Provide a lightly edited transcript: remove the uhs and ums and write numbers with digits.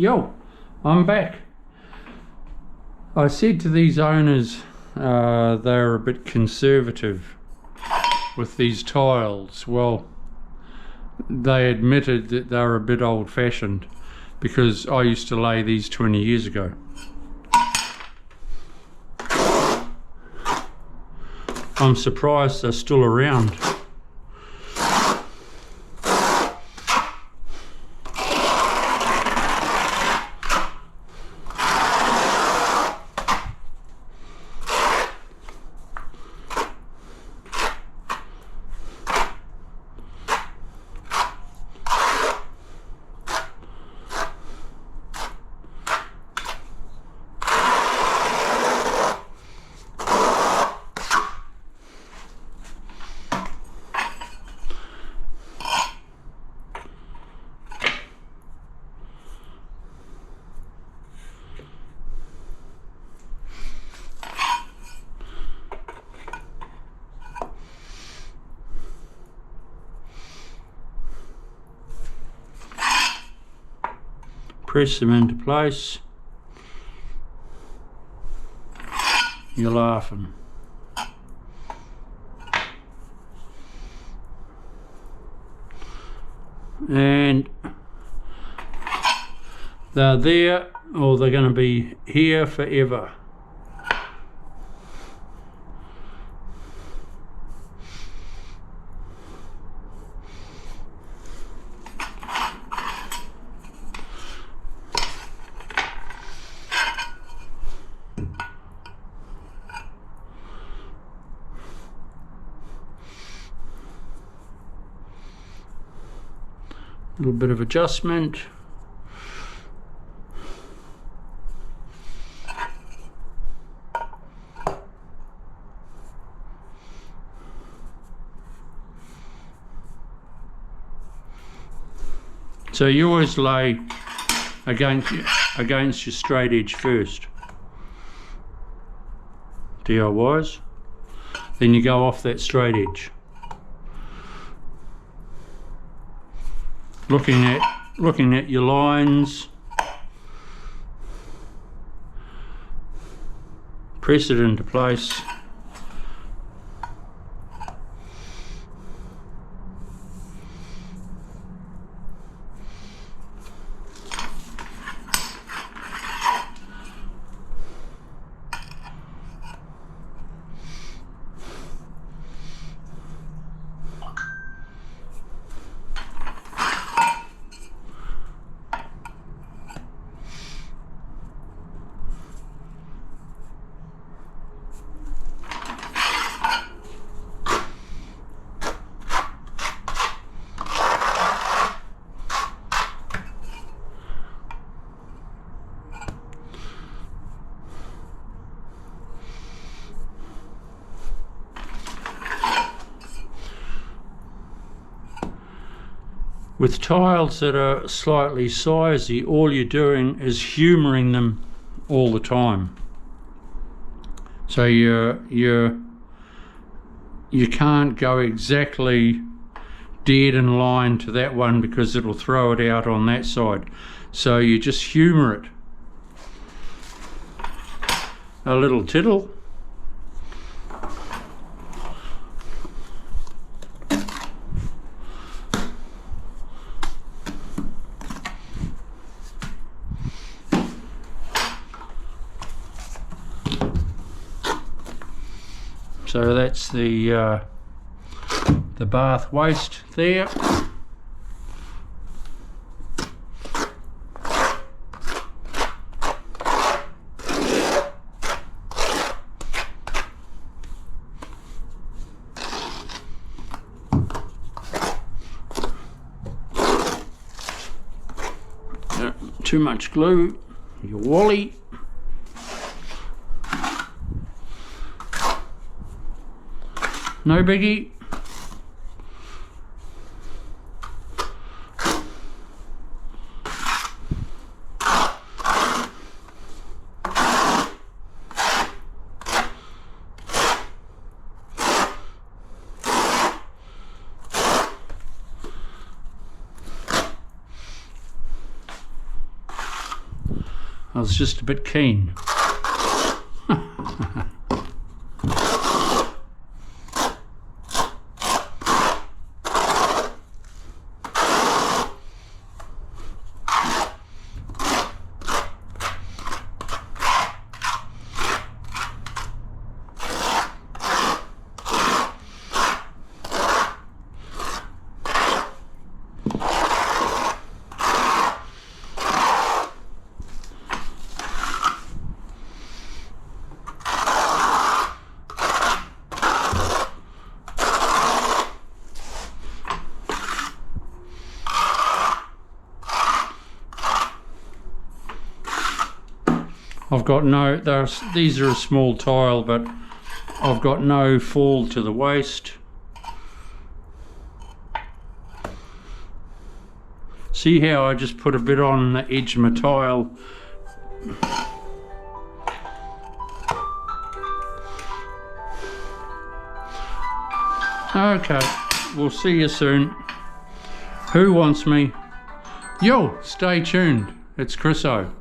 Yo, I'm back. I said to these owners they're a bit conservative with these tiles. Well, they admitted that they're a bit old-fashioned because I used to lay these 20 years ago. I'm surprised they're still around. Press them into place. You're laughing. And they're there, or they're going to be here forever. Little bit of adjustment. So you always lay against your straight edge first, DIYs. Then you go off that straight edge. Looking at your lines, press it into place. With tiles that are slightly sizey, all you're doing is humouring them all the time. So you can't go exactly dead in line to that one because it'll throw it out on that side. So you just humour it. A little tittle. So that's the bath waste there. Too much glue, your wally. No biggie. I was just a bit keen. I've got no, these are a small tile, but I've got no fall to the waste. See how I just put a bit on the edge of my tile? Okay, we'll see you soon. Who wants me? Yo, stay tuned. It's Chris O.